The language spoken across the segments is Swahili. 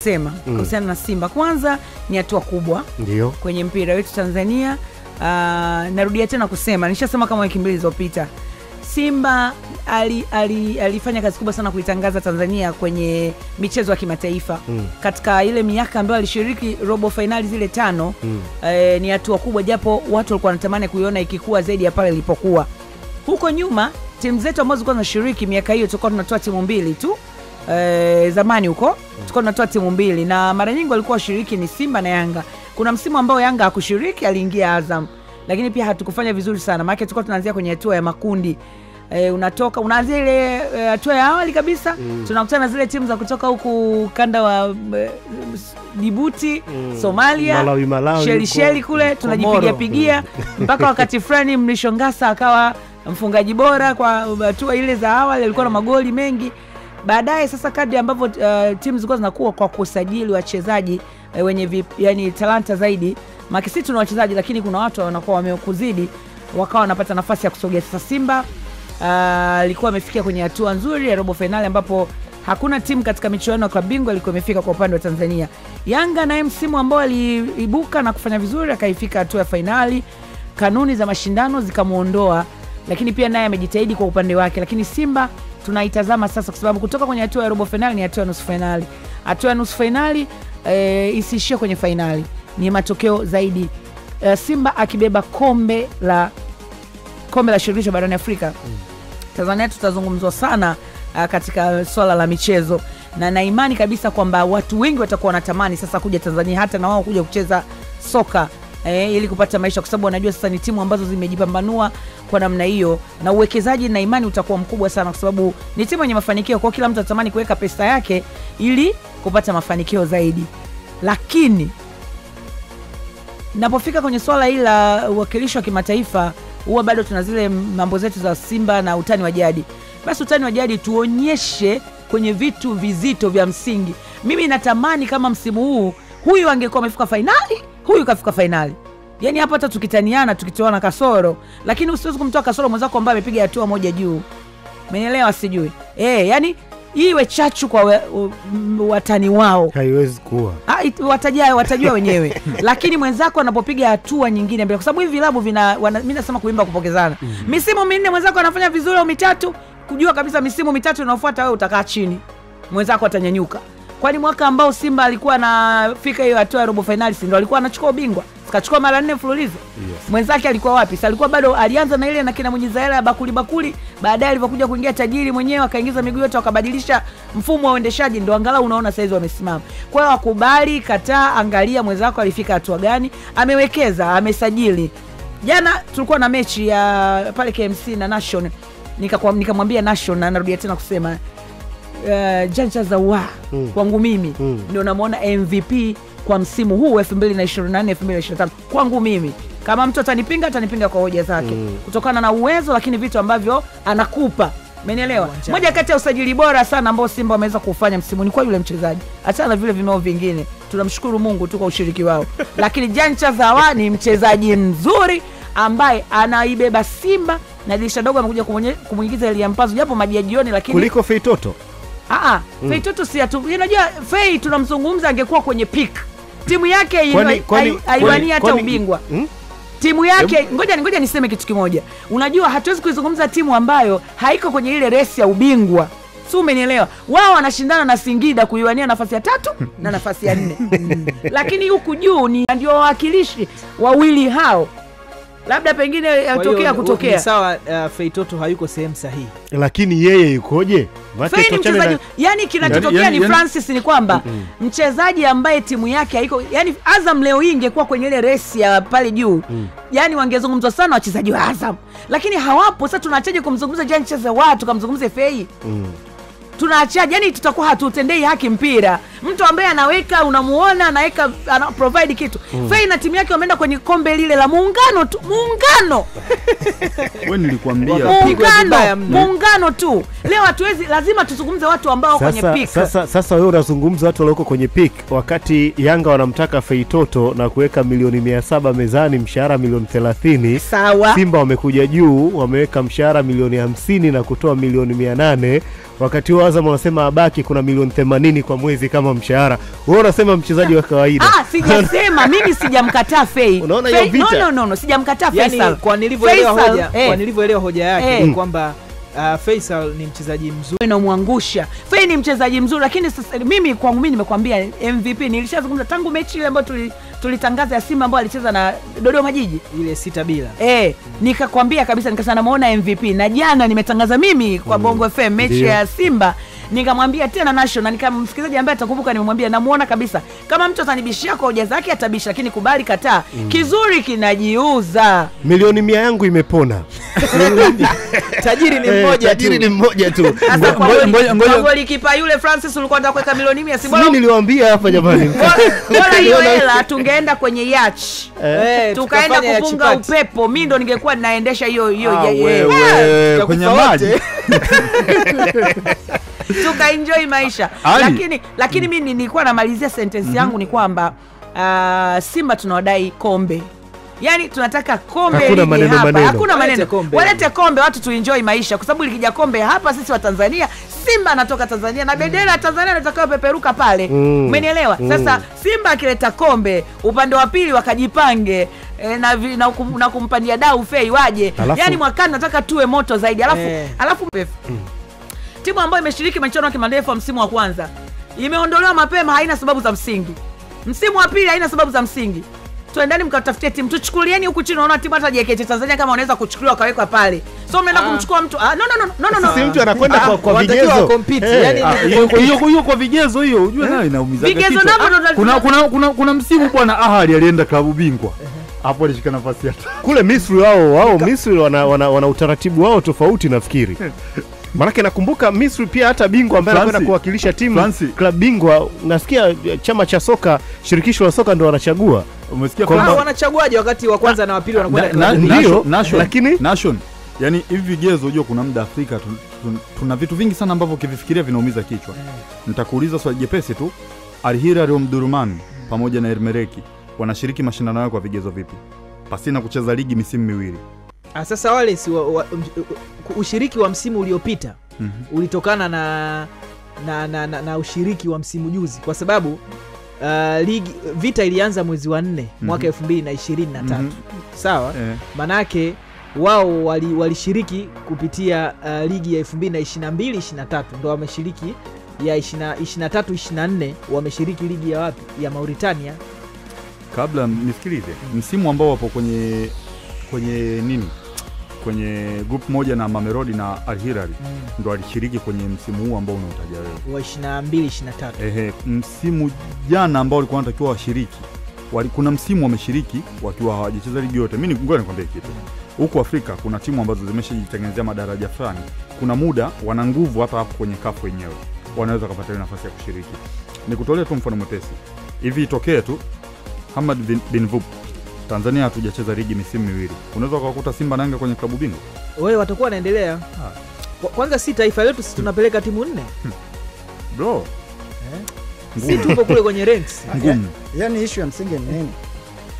Sema kuhusiana na Simba, kwanza ni hatua kubwa ndio kwenye mpira wetu Tanzania. Narudia tena kusema, nishasema kama wiki mbili zilizopita, Simba alifanya kazi kubwa sana kuitangaza Tanzania kwenye michezo ya kimataifa. Katika ile miaka ambayo alishiriki robo finali zile 5, ni hatua kubwa, japo watu walikuwa wanatamani kuiona ikikua zaidi ya pale ilipokuwa. Huko nyuma timu zetu ambazo zilikuwa zinashiriki miaka hiyo tulikuwa tunatoa timu 2 tu. Zamani huko tulikuwa tunatoa timu 2 na mara nyingi walikuwa washiriki ni Simba na Yanga. Kuna msimu ambao Yanga hakushiriki, aliingia Azam, lakini pia hatukufanya vizuri sana, maana tulikuwa tunaanzia kwenye hatua ya makundi. Unaanzia ile hatua ya awali kabisa, tunakutana zile timu za kutoka huku kanda wa Djibouti, Somalia, Malawi kule tunajipigia pigia mpaka wakati fulani Mrisho Ngasa akawa mfungaji bora kwa hatua ile za awali, alikuwa na magoli mengi. Baadaye sasa kadri ambavyo timu zilikuwa zinakuwa kwa kusajili wachezaji wenye yani talanta zaidi, maana sisi tuna wachezaji lakini kuna watu wanakuwa wamekuzidi, wakawa wanapata nafasi ya kusogea. Sasa Simba alikuwa amefikia kwenye hatua nzuri ya robo finali ambapo hakuna timu katika michuano ya klabu bingwa ilikuwa imefika kwa upande wa Tanzania. Yanga naye msimu ambao aliibuka na kufanya vizuri akaifika hatua ya finali, kanuni za mashindano zikamuondoa, lakini pia naye amejitahidi kwa upande wake. Lakini Simba tunaitazama sasa, kwa sababu kutoka kwenye hatua ya robo finali ni hatua ya nusu finali. Hatua ya nusu finali isiishie kwenye finali, ni matokeo zaidi. Simba akibeba kombe la shirikisho barani Afrika, Tanzania tutazungumzwa sana katika swala la michezo, na imani kabisa kwamba watu wengi watakuwa wanatamani sasa kuja Tanzania, hata na wao kuja kucheza soka ili kupata maisha, kwa sababu wanajua sasa ni timu ambazo zimejipambanua kwa namna hiyo, na uwekezaji na imani utakuwa mkubwa sana, kwa sababu ni timu yenye mafanikio, kwa kila mtu anatamani kuweka pesa yake ili kupata mafanikio zaidi. Lakini napofika kwenye swala hili la uwakilisho wa kimataifa, huwa bado tuna zile mambo zetu za Simba na utani wa jadi. Basi utani wa jadi tuonyeshe kwenye vitu vizito vya msingi. Mimi natamani kama msimu huu huyu angekuwa amefika finali, huyu kafika finali. Yaani hapa hata tukitaniana, tukitoana kasoro, lakini usiwezi kumtoa kasoro mwenzako ambaye amepiga hatua moja juu. Umenielewa sijui? Yani iwe chachu kwa watani wao. Haiwezi kuwa. Watajua wenyewe. Lakini mwenzako anapopiga hatua nyingine mbele, kwa sababu hivi vilabu mimi nasema kuimba kupokezana. Misimu 4 mwenzako anafanya vizuri au 3, kujua kabisa misimu 3 inayofuata wewe utakaa chini, mwenzako atanyanyuka. Kwani mwaka ambao Simba alikuwa anafika hiyo hatua ya robo finali, si ndio alikuwa anachukua ubingwa? Sikachukua mara 4 mfululizo. Yes. Mwenzake alikuwa wapi? Alikuwa bado alianza na ile na kina Mwenyezaela ya bakuli, baadaye alipokuja kuingia tajiri mwenyewe akaingiza miguu yote, akabadilisha mfumo wa uendeshaji, ndio angalau unaona saizi wamesimama. Kwa hiyo wakubali, kataa, angalia mwenzako alifika hatua gani, amewekeza, amesajili. Jana tulikuwa na mechi ya pale KMC na Nation, nikamwambia Nation, na narudia tena kusema Janja Zawa kwangu mimi ndio namuona MVP kwa msimu huu 2024-2025 kwangu mimi. Kama mtu atanipinga kwa hoja zake, kutokana na uwezo, lakini vitu ambavyo anakupa. Umenielewa? Moja kati ya usajili bora sana ambao Simba wameweza kufanya msimu ni kwa yule mchezaji. Hata na vile vimeo vingine, tunamshukuru Mungu tu kwa ushiriki wao. Lakini Janja Zawa ni mchezaji mzuri ambaye anaibeba Simba, na dirisha dogo amekuja kumuingiza Elia Mpazo japo maji ya jioni, lakini kuliko Feitoto. Feitoto si atu. Unajua Fei tunamzungumza angekuwa kwenye peak. Timu yake haiwania hata ubingwa. Timu yake, ngoja niseme kitu kimoja. Unajua hatuwezi kuizungumza timu ambayo haiko kwenye ile race ya ubingwa. Si umenielewa? Wao wanashindana na Singida kuiwania nafasi ya 3 na nafasi ya 4. Lakini huku juu ni ndio wawakilishi wawili hao. Labda pengine yatokea kutokea. Sawa, Feitoto hayuko sehemu sahihi. Lakini yeye yukoje? Yani kinachotokea ni Francis ni kwamba mchezaji ambaye timu yake haiko, yani Azam leo hii ingekuwa kwenye ile race ya pale juu, yani wangezungumzwa sana wachezaji wa Azam, lakini hawapo. Sasa tunaachaje kumzungumza Janja Zawa tukamzungumze Fei? Tunaachaje? Yani tutakuwa hatutendei haki mpira. Mtu ambaye anaweka, unamuona anaweka, ana provide kitu. Fei na timu yake wameenda kwenye kombe lile la muungano tu. Muungano. Wewe nilikwambia muungano tu. leo hatuwezi, lazima tuzungumze watu ambao kwenye peak. Sasa wewe unazungumza watu walioko kwenye peak wakati Yanga wanamtaka Feitoto na kuweka milioni 700 mezani, mshahara milioni 30. Sawa. Simba wamekuja juu, wameweka mshahara milioni 50 na kutoa milioni 800. Wakati wa Azam wanasema abaki kuna milioni 80 kwa mwezi kama mshahara. Wewe unasema mchezaji wa kawaida. Sijasema mimi sijamkataa Fei. Unaona hiyo vita? No, sijamkataa Faisal. Yani kwa nilivyoelewa hoja yake kwamba Faisal ni mchezaji mzuri, inamwangusha. Fei ni mchezaji mzuri, lakini sasa mimi kwangu mimi nimekwambia MVP nilishazungumza tangu mechi ile ambayo tulitangaza ya Simba ambayo alicheza na Dodoma Jiji ile 6-0. Nikakwambia kabisa, nikasema namuona MVP, na jana nimetangaza mimi kwa Bongo FM mechi ya Simba, nikamwambia tena National, nikamsikilizaji ambaye atakumbuka, nimemwambia namuona kabisa kama mtu atanibishia kwa hoja zake atabisha, lakini kubali kataa. Kizuri kinajiuza. Milioni 100 yangu imepona. Tajiri ni mmoja tu. Sasa kwa goli kipa yule Francis ulikuwa unataka kuweka milioni 100, si bora? Mimi niliwaambia hapa jamani. Bora hiyo hela tungeenda kwenye yacht. Tukaenda kupunga upepo. Mimi ndo ningekuwa ninaendesha hiyo kwenye maji. Tukaenjoy maisha. Lakini mimi nilikuwa namalizia sentence yangu ni kwamba Simba tunawadai kombe. Yani tunataka kombe lije hapa. Hakuna maneno. Walete kombe watu tuenjoy maisha, kwa sababu likija kombe hapa sisi wa Tanzania, Simba anatoka Tanzania na bendera ya Tanzania inataka peperuka pale. Umenielewa? Sasa Simba akileta kombe, upande wa pili wakajipange na kumpandia dau Fei waje. Yani mwakani nataka tuwe moto zaidi. Alafu timu ambayo imeshiriki michuano ya kimataifa msimu wa kwanza imeondolewa mapema, haina sababu za msingi. Msimu wa pili haina sababu za msingi. Tuendani mkatafutie timu. Tuchukulieni huku chini, unaona timu hata JKT Tanzania kama unaweza kuchukuliwa kawekwa pale. So mnaenda kumchukua mtu. No. Si mtu anakwenda kwa vigezo. Hiyo kwa vigezo hiyo, unajua nayo inaumiza. Vigezo navyo kuna msimu bwana Ahali alienda klabu bingwa. Hapo alishika nafasi ya kule Misri. Wao Misri wana utaratibu wao tofauti nafikiri. Maana nakumbuka Misri pia hata bingwa ambaye anakwenda kuwakilisha timu klabu bingwa, nasikia chama cha soka, shirikisho la soka ndio wanachagua. Umesikia kwamba wanachaguaje wakati wa kwanza na wa pili wanakwenda ndio, lakini yani hivi vigezo, unajua kuna muda Afrika tuna vitu vingi sana ambavyo ukivifikiria vinaumiza kichwa. Nitakuuliza swali jepesi tu. Al Hilal Omdurman pamoja na Ermereki wanashiriki mashindano yao kwa vigezo vipi? Pasina kucheza ligi misimu miwili. Sasa wale si ushiriki wa msimu uliopita ulitokana na ushiriki wa msimu juzi, kwa sababu ligi vita ilianza mwezi wa 4 mwaka 2023. Sawa? Manake wao walishiriki kupitia ligi ya 2022-23, ndo wameshiriki ya 23-24 wameshiriki ligi ya wapi? Ya Mauritania. Kabla nisikilize, msimu ambao wapo kwenye nini? Kwenye group moja na Mamelodi na Al Hilal ndo alishiriki kwenye msimu huu ambao unautaja wewe wa 22-23. Msimu jana ambao walikuwa wanatakiwa washiriki, kuna msimu wameshiriki wakiwa hawajacheza ligi yote. Mimi ngoja nikwambie kitu. Huko Afrika kuna timu ambazo zimeshajitengenezea madaraja fulani. Kuna muda wana nguvu hata hapo kwenye kafu wenyewe. Wanaweza kupata nafasi ya kushiriki. Nikutolea tu mfano mwepesi. Hivi itokee tu Hamad bin Vub, Tanzania hatujacheza ligi misimu miwili, unaweza kukuta Simba na Yanga kwenye klabu bingwa. Wewe watakuwa wanaendelea. Kwanza si taifa letu, sisi tunapeleka timu 4. Bro. Si tupo kule kwenye ranks. Yani issue ya msingi ni nini?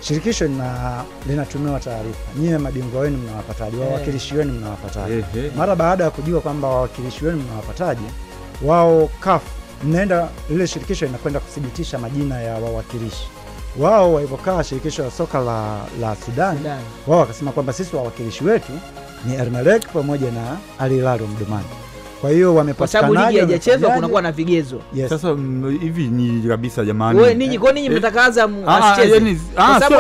Shirikisho linatumiwa taarifa. Nyie mabingwa wenu mnawapataje? Wawakilishi wenu mnawapataje? Mara baada ya kujua kwamba wawakilishi wenu mnawapataje, wao CAF mnaenda, ile shirikisho inakwenda kudhibitisha majina ya wawakilishi. Wao walipokaa shirikisho la soka la Sudan, wao wakasema kwamba sisi wawakilishi wetu ni Ermelek pamoja na Al Hilal Omdurman. Kwa hiyo wamepatikana, kwa sababu ligi haijachezwa kunakuwa na vigezo. Sasa hivi ni kabisa jamani. Wewe ninyi kwa ninyi mtakaanza asicheze.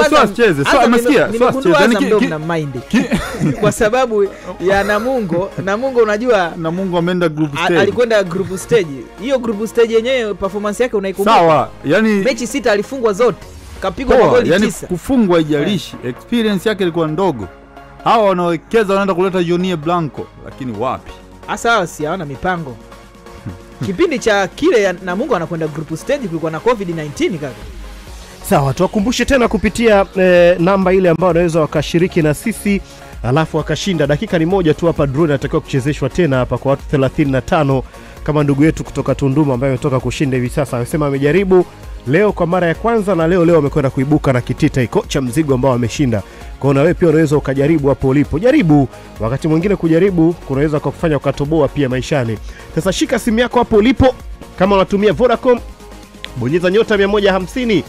Sio asicheze. Sio amesikia. Sio asicheze. Na mind. Kwa sababu ya Namungo unajua Namungo ameenda group stage. Alikwenda group stage. Hiyo group stage yenyewe performance yake unaikumbuka? Sawa. Yani mechi 6 alifungwa zote. Kapigwa magoli 9. Yani kufungwa haijalishi. Experience yake ilikuwa ndogo. Hawa wanawekeza wanaenda kuleta Jonie Blanco, lakini wapi? Asa hawa si hawana mipango. Kipindi cha kile ya Namungo anakwenda group stage kulikuwa na COVID-19 kaka. Sawa, tuwakumbushe tena kupitia namba ile ambayo unaweza wakashiriki na sisi alafu akashinda. Dakika ni moja tu hapa, draw inatakiwa kuchezeshwa tena hapa kwa watu 35 kama ndugu yetu kutoka Tunduma ambaye ametoka kushinda hivi sasa. Amesema amejaribu leo kwa mara ya kwanza na leo amekwenda kuibuka na kitita iko cha mzigo ambao ameshinda. Kwa na wewe pia unaweza ukajaribu hapo ulipo. Jaribu, wakati mwingine kujaribu kunaweza kukufanya ukatoboa pia maishani. Sasa shika simu yako hapo ulipo, kama unatumia Vodacom bonyeza nyota 150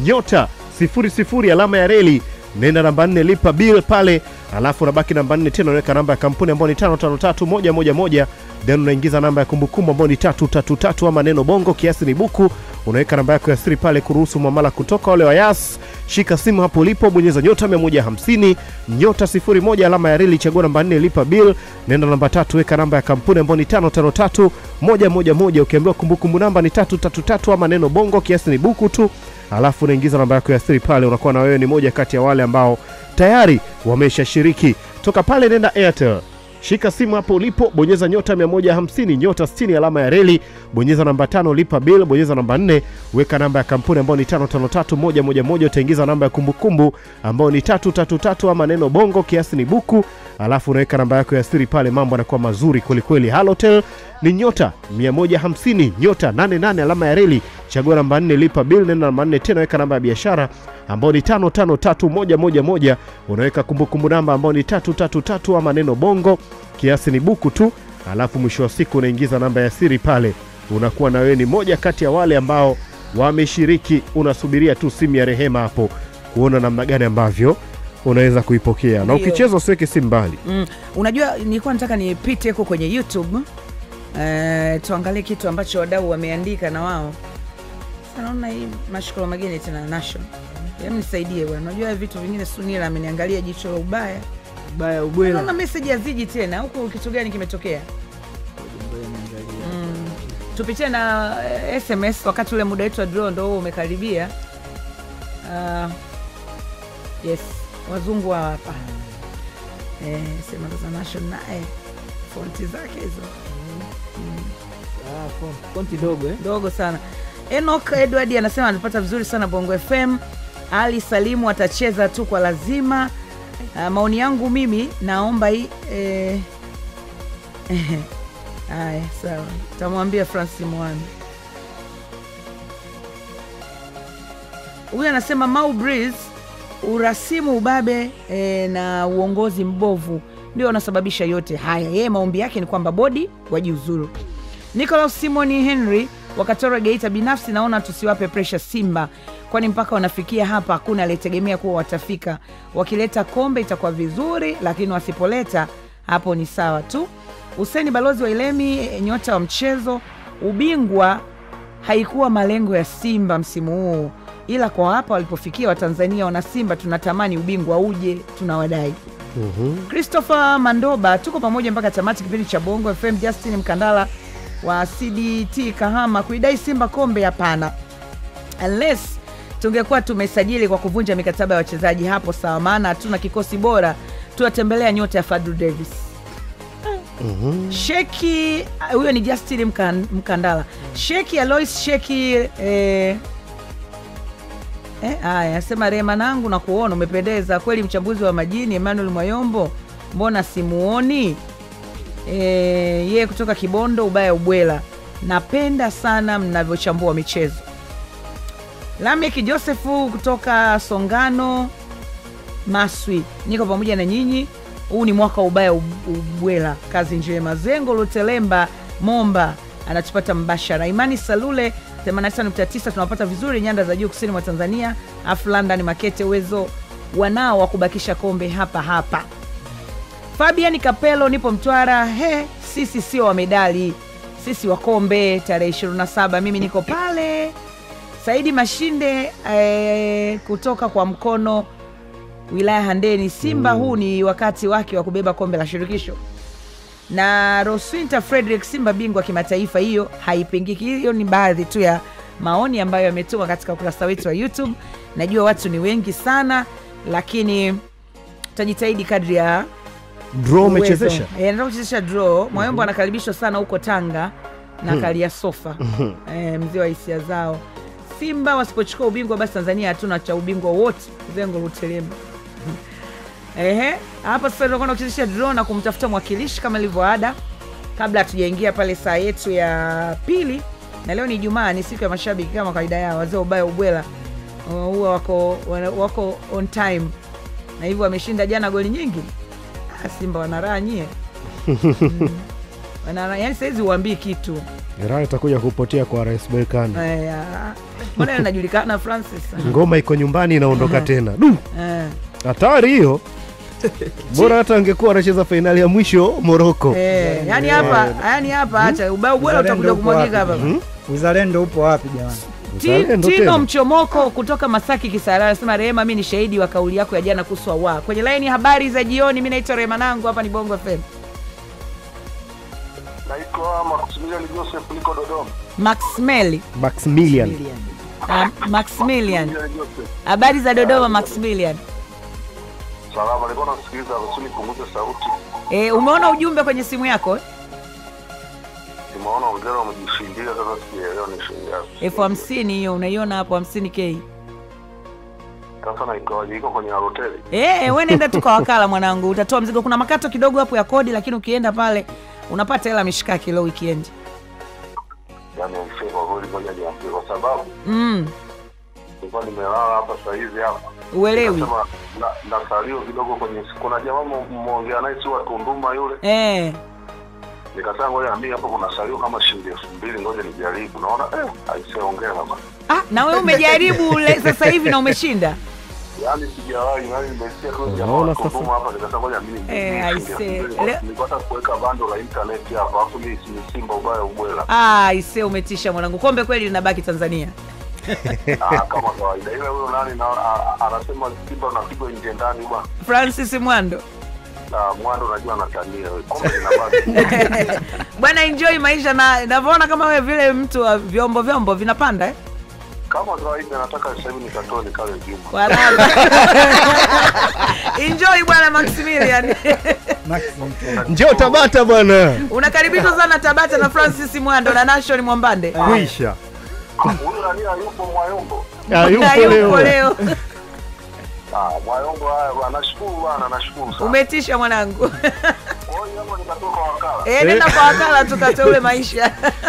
nyota 00 alama ya reli, nenda namba 4 lipa bill pale, alafu unabaki namba 4 tena unaweka namba ya kampuni ambayo ni 553111, then unaingiza namba ya kumbukumbu ambayo ni 333 ama neno bongo, kiasi ni buku, unaweka namba yako ya siri pale kuruhusu muamala kutoka wale wa Yas. Shika simu hapo ulipo, bonyeza nyota 150 nyota 01 alama ya reli, chagua namba 4 lipa bill, nenda namba 3 weka namba ya kampuni ambayo ni 553111, ukiambiwa kumbukumbu namba ni 333 ama neno bongo, kiasi ni buku tu, alafu unaingiza namba yako ya siri pale, unakuwa na wewe ni moja kati ya wale ambao tayari wameshashiriki. Toka pale nenda Airtel. Shika simu hapo ulipo, bonyeza nyota 150 nyota 60 alama ya reli, bonyeza namba 5 lipa bill, bonyeza namba 4 weka namba ya kampuni ambayo ni 553111, utaingiza namba ya kumbukumbu ambayo ni 333 ama neno bongo, kiasi ni buku, alafu unaweka namba yako ya siri pale, mambo yanakuwa mazuri kweli kweli. Halotel ni nyota 150 nyota 88 alama ya reli, chagua namba 4 lipa bill, nenda namba 4 tena weka namba ya biashara ambayo ni 553111, unaweka kumbukumbu namba ambayo ni 333 ama neno bongo, kiasi ni buku tu, alafu mwisho wa siku unaingiza namba ya siri pale, unakuwa na wewe ni moja kati ya wale ambao wameshiriki. Unasubiria tu simu ya rehema hapo kuona namna gani ambavyo unaweza kuipokea. Na ukicheza usiweke simu mbali. Unajua nilikuwa nataka nipite huko kwenye YouTube tuangalie kitu ambacho wadau wameandika na wao. Sasa naona hii mashukuru mageni tena national. Yaani nisaidie bwana. Unajua vitu vingine Sunila ameniangalia jicho la ubaya. Ubwela. Naona message yaziji tena. Huko kitu gani kimetokea? Tupitie na SMS wakati ule muda wetu wa draw ndio umekaribia. Yes, wazungu hapa. Sema za national fonti zake hizo. Fonti dogo dogo sana. Enoch Edward anasema anapata vizuri sana Bongo FM. Ali Salimu atacheza tu kwa lazima. Maoni yangu mimi naomba hii haya sawa. Tamwambia Francis Mwani. Huyu anasema Mau Breeze, urasimu ubabe na uongozi mbovu ndio unasababisha yote haya. Yeye maombi yake ni kwamba bodi wajiuzuru. Nicholas Simon Henry wakatoro Geita, binafsi naona tusiwape pressure Simba, kwani mpaka wanafikia hapa hakuna aliyetegemea kuwa watafika. Wakileta kombe itakuwa vizuri, lakini wasipoleta hapo ni sawa tu. Hussein Balozi wa Ilemi, nyota wa mchezo, ubingwa haikuwa malengo ya Simba msimu huu, ila kwa hapa walipofikia Watanzania wana Simba tunatamani ubingwa uje, tunawadai. Christopher Mandoba, tuko pamoja mpaka tamati kipindi cha Bongo FM. Justin Mkandala wa CDT Kahama, kuidai Simba kombe hapana, unless tungekuwa tumesajili kwa kuvunja mikataba ya wachezaji, hapo sawa, maana hatuna kikosi bora, tuwatembelea nyota ya Fadlu Davis. Sheki, huyo ni Justin Mkandala. Sheki Alois Sheki haya sema Rema nangu na kuona umependeza kweli, mchambuzi wa majini Emmanuel Mwayombo mbona simuoni? Yeye kutoka Kibondo ubaya ubwela, napenda sana mnavyochambua michezo. Lameki Josefu kutoka Songano Maswi, niko pamoja na nyinyi, huu ni mwaka ubaya ubwela, kazi njema. Zengo Lutelemba Momba anatupata mbashara. Imani Salule 89.9 tunapata vizuri nyanda za juu kusini mwa Tanzania. Aflanda ni Makete, uwezo wanao wa kubakisha kombe hapa hapa. Fabian Kapelo, nipo Mtwara. Sisi sio wa medali, sisi wa kombe tarehe 27. Mimi niko pale. Saidi Mashinde kutoka kwa Mkono wilaya Handeni, Simba huu ni wakati wake wa kubeba kombe la shirikisho. Na Roswinter Frederick, Simba bingwa kimataifa, hiyo haipingiki. Hiyo ni baadhi tu ya maoni ambayo yametuma katika ukurasa wetu wa YouTube. Najua watu ni wengi sana, lakini tutajitahidi kadri ya draw umechezesha. Nataka kuchezesha draw. Mwayombo anakaribishwa sana huko Tanga na Kalia Sofa. Mzee wa hisia zao. Simba wasipochukua ubingwa basi Tanzania hatuna cha ubingwa wote. Zengo Lutelemba. Hapa sasa tunakwenda kuchezesha draw na kumtafuta mwakilishi kama ilivyo ada, kabla hatujaingia pale saa yetu ya pili. Na leo ni Ijumaa, ni siku ya mashabiki kama kawaida yao. Wazee ubaya ubwela huwa wako on time, na hivyo wameshinda jana goli nyingi. Simba wanaraha nyie. Wanaraha, yani saizi uambii kitu. Raha itakuja kupotea kwa Rais Berkane. Mbona inajulikana Francis? Ngoma iko nyumbani inaondoka tena. Hatari hiyo. Bora hata angekuwa anacheza finali ya mwisho Morocco. Yani hapa acha ubao bora utakuja kumwagika hapa. Uzalendo upo wapi jamani? Tino Mchomoko kutoka Masaki Kisarawe anasema, Rehema, mimi ni shahidi wa kauli yako ya jana kuswa kwenye line habari za jioni. Mimi naitwa Rehema nangu, hapa ni Bongo FM. Naitwa Maximilian Joseph, niko Dodoma. Maximilian. Habari za Dodoma Maximilian? Salama, nilikuwa nasikiliza usuni punguza sauti. Umeona ujumbe kwenye simu yako? Nimeona ongera umejishindia, sasa sijaelewa ni shilingi ngapi. 50 hiyo unaiona hapo 50k. Sasa na iko kwenye hoteli. Wewe nenda tu kwa wakala mwanangu, utatoa mzigo. Kuna makato kidogo hapo ya kodi, lakini ukienda pale unapata hela mishikaki leo weekend. Yaani mfemo goli moja niambie kwa sababu nilikuwa nimelala hapa saa hizi hapa. Uelewi. Na salio kidogo kwenye kuna jamaa mmoja naye si wa Tunduma yule. Nikasema ngoja mimi hapo kuna salio kama shilingi 2000, ngoja nijaribu. Naona aiseongea baba. Na wewe umejaribu sasa hivi na umeshinda? Yaani sijawahi, yaani nimesikia tu jamaa Tunduma hapa, nikasema ngoja mimi aise. Nilipata kuweka bando la internet hapa, hapo ni Simba ubaya ubwela. Aise, umetisha mwanangu. Kombe kweli linabaki Tanzania. Kama kawaida. Ile huyo nani anasema Simba unapigwa nje ndani bwana. Francis Mwando. Mwando unajua anatania wewe. Kombe linabaki. Bwana, enjoy maisha, na navyoona kama wewe vile mtu wa vyombo vinapanda Kama kawaida nataka sasa hivi nikatoe nikale Juma. Walala. Enjoy bwana Maximilian. Njoo Tabata bwana. Unakaribishwa sana Tabata na Francis Mwando na Nation Mwambande. Kuisha. Huyu nani yupo Mwayombo? Yupo leo. Mwayombo haya, nashukuru bwana, nashukuru sana. Umetisha mwanangu. Wewe hapo nikatoka wakala. Nenda kwa wakala tukatoe maisha.